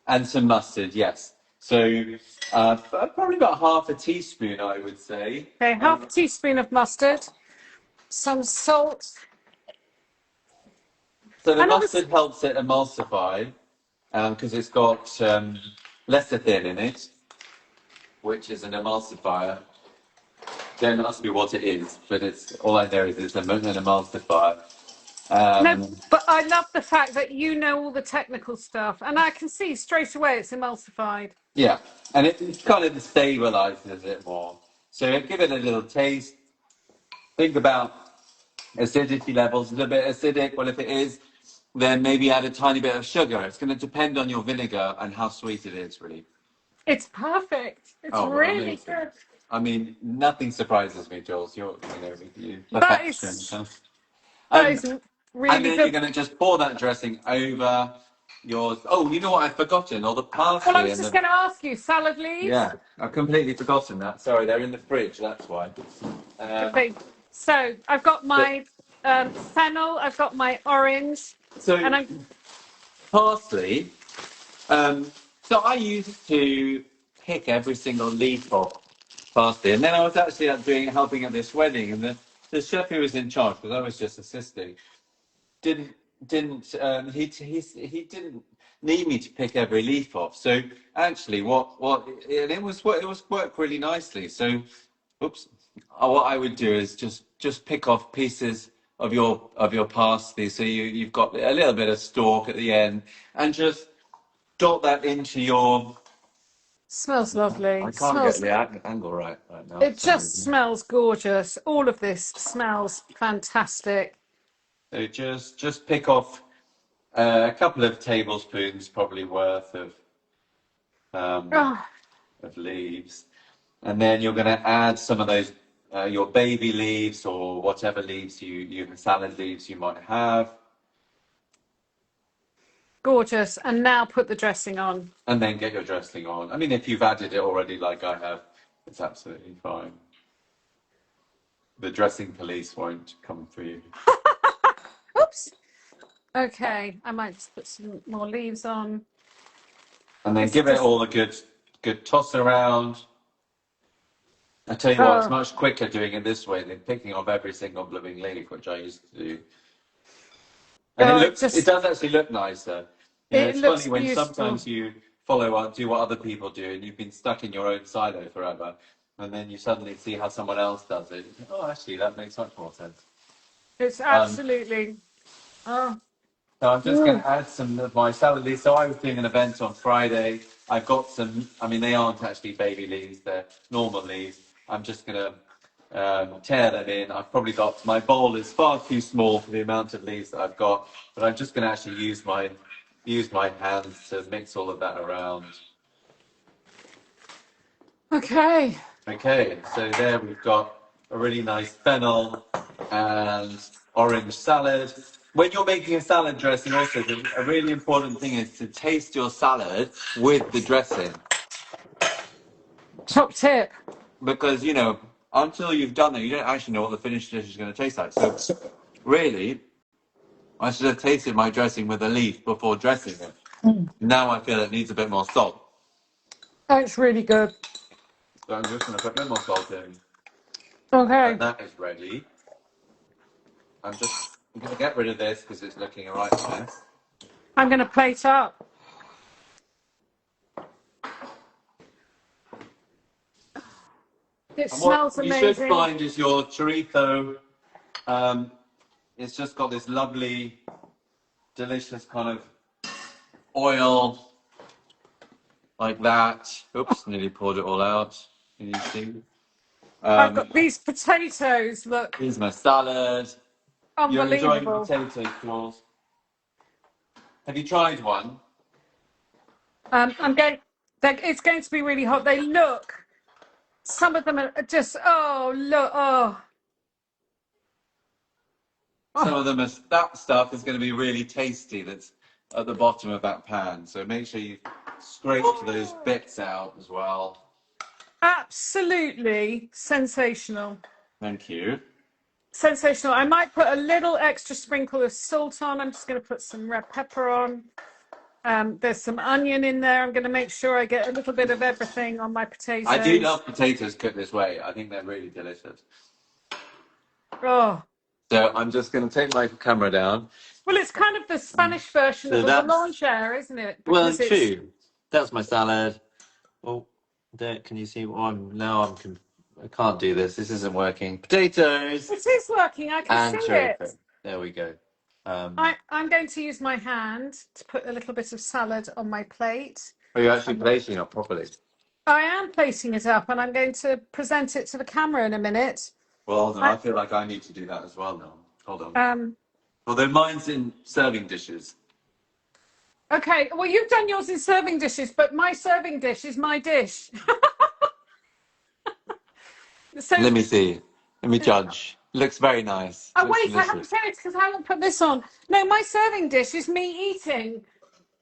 And some mustard, yes. So probably about half a teaspoon, I would say. Okay, half a teaspoon of mustard, some salt, So the and obviously, mustard helps it emulsify because it's got lecithin in it, which is an emulsifier. Don't ask me what it is, but it's all I know is it's an emulsifier. no, Um, but I love the fact that you know all the technical stuff, and I can see straight away it's emulsified. yeah, and it kind of stabilizes it more. So give it a little taste. Think about acidity levels. A little bit acidic. Well, if it is, then maybe add a tiny bit of sugar. It's going to depend on your vinegar and how sweet it is, really. It's perfect. It's Oh, well, really amazing. good. I mean, nothing surprises me, Jules. With you, That perfection. is that Um, is and really then you're good. going to just pour that dressing over yours. Oh, you know what I've forgotten? All the Well, I parsley was and just the going to ask you, salad leaves. yeah, I've completely forgotten that. Sorry, they're in the fridge. That's why. Um, Okay, so I've got but, my fennel, I've got my orange, so and I'm parsley. So I used to pick every single leaf of parsley, and then I was actually helping at this wedding, and the chef who was in charge, because I was just assisting, didn't he didn't need me to pick every leaf off. So actually, and it was worked really nicely. So, oops, what I would do is just pick off pieces of your parsley. So you've got a little bit of stalk at the end, and just dot that into your. Smells lovely. I can't get Smells. the angle right now It for some just reason. smells gorgeous. All of this smells fantastic. So just pick off a couple of tablespoons probably worth um, Oh, of leaves, and then you're going to add some of those your baby leaves or whatever leaves you salad leaves you might have, gorgeous. And now put the dressing on. and then get your dressing on. I mean, if you've added it already, like I have, it's absolutely fine. The dressing police won't come for you. Oops. Okay, I might just put some more leaves on. And then This give it just, all a good toss around. I tell you what, it's oh, much quicker doing it this way than picking off every single blooming leaf, which I used to do. And oh, it does actually look nicer. You know, it it's looks funny when beautiful. sometimes you do what other people do, and you've been stuck in your own silo forever, and then you suddenly see how someone else does it. You think, oh, actually, that makes much more sense. It's Um, absolutely, oh, So I'm just going mm. to add some of my salad leaves. So I was doing an event on Friday. I've got some, I mean, they aren't actually baby leaves, they're normal leaves. I'm just going to tear them in. I've probably got, my bowl is far too small for the amount of leaves that I've got, but I'm just going to actually use my hands to mix all of that around. Okay. Okay, so there we've got a really nice fennel and orange salad. When you're making a salad dressing, also, a really important thing is to taste your salad with the dressing. Top tip. Because, you know, until you've done it, you don't actually know what the finished dish is going to taste like. So, really, I should have tasted my dressing with a leaf before dressing it. Now I feel it needs a bit more salt. Oh, it's really good. So I'm just going to put a bit more salt in. Okay. And that is ready. I'm going to get rid of this because it's looking a right mess. I'm going to plate up. It And what smells you should amazing. find is your chorizo, it's just got this lovely, delicious kind of oil like that. Oops, nearly poured it all out. Can you see? I've got these potatoes. Look, Here's my salad. You're enjoying unbelievable. potatoes, Jules. Have you tried one? I'm going. It's going to be really hot. They look. Some of them are just. Oh, look. Oh. Some Oh, of them are, that stuff is going to be really tasty that's at the bottom of that pan. So make sure you scrape those bits out as well. absolutely sensational. Thank you. Sensational. I might put a little extra sprinkle of salt on. I'm just going to put some red pepper on. There's some onion in there. I'm going to make sure I get a little bit of everything on my I do potatoes. love potatoes cooked this way. I think they're really delicious. Oh, So I'm just going to take my camera down. well, it's kind of the Spanish version So of a that's, boulanger, isn't it? well, Because it's true. That's my salad. Oh, there, can you see? Oh, I can't do this. This isn't working. Potatoes it is working. I can see and it. chorizo. There we go. I'm going to use my hand to put a little bit of salad on my plate. Are you actually And placing it properly? I am plating it up, and I'm going to present it to the camera in a minute. Well, hold on. I, I feel like I need to do that as well now. Hold on. um, Although mine's in serving dishes. okay, well, you've done yours in serving dishes, but my serving dish is my dish. So, Let me see. Let me judge. Looks very nice. oh, Looks wait, I haven't delicious. finished because I haven't put this on. No, my serving dish is me eating.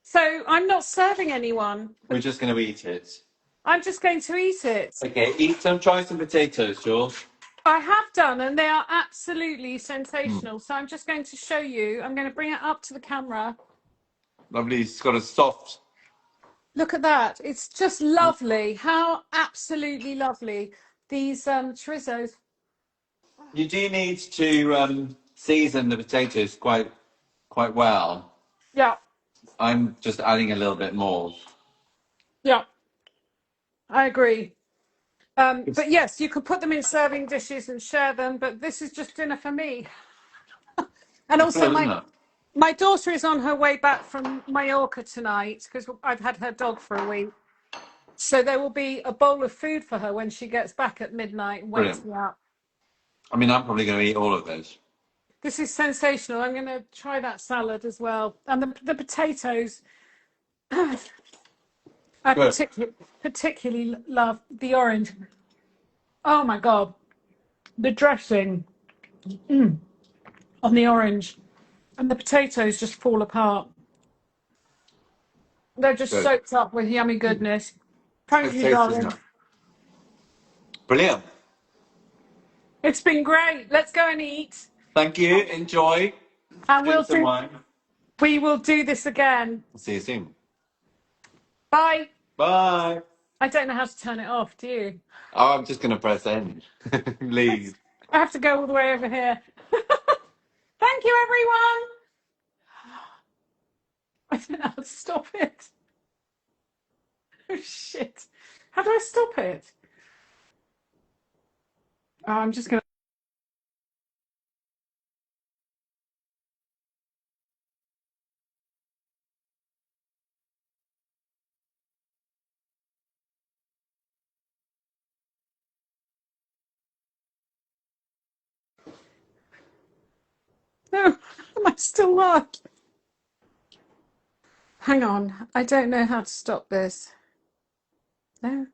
So I'm not serving anyone. We're just going to eat it. I'm just going to eat it. Okay, try some potatoes, Jules. I have done, and they are absolutely sensational. So I'm just going to show you. I'm going to bring it up to the camera. Lovely. It's got a soft. Look at that. It's just lovely. How absolutely lovely. These chorizos. You do need to season the potatoes quite well. Yeah. I'm just adding a little bit more. Yeah, I agree. But yes, you could put them in serving dishes and share them, but this is just dinner for me. And It's also good, isn't it? my daughter is on her way back from Mallorca tonight because I've had her dog for a week. So there will be a bowl of food for her when she gets back at midnight and wakes Brilliant. me up. I mean, I'm probably going to eat all of those. This is sensational. I'm going to try that salad as well. And the potatoes, I Good. particularly love the orange. Oh my God. The dressing on the orange and the potatoes just fall apart. They're just Good. soaked up with yummy goodness. Thank It's you, tasty, isn't darling. it? Brilliant. It's been great. Let's go and eat. Thank you. Enjoy. And Drink some wine. we will do this again. See you soon. Bye. Bye. I don't know how to turn it off, do you? Oh, I'm just going to press end. Leave. I have to go all the way over here. Thank you, everyone. I don't know how to stop it. Oh, shit. How do I stop it? Oh, I'm just going to. No, am I still live? Hang on. I don't know how to stop this. No.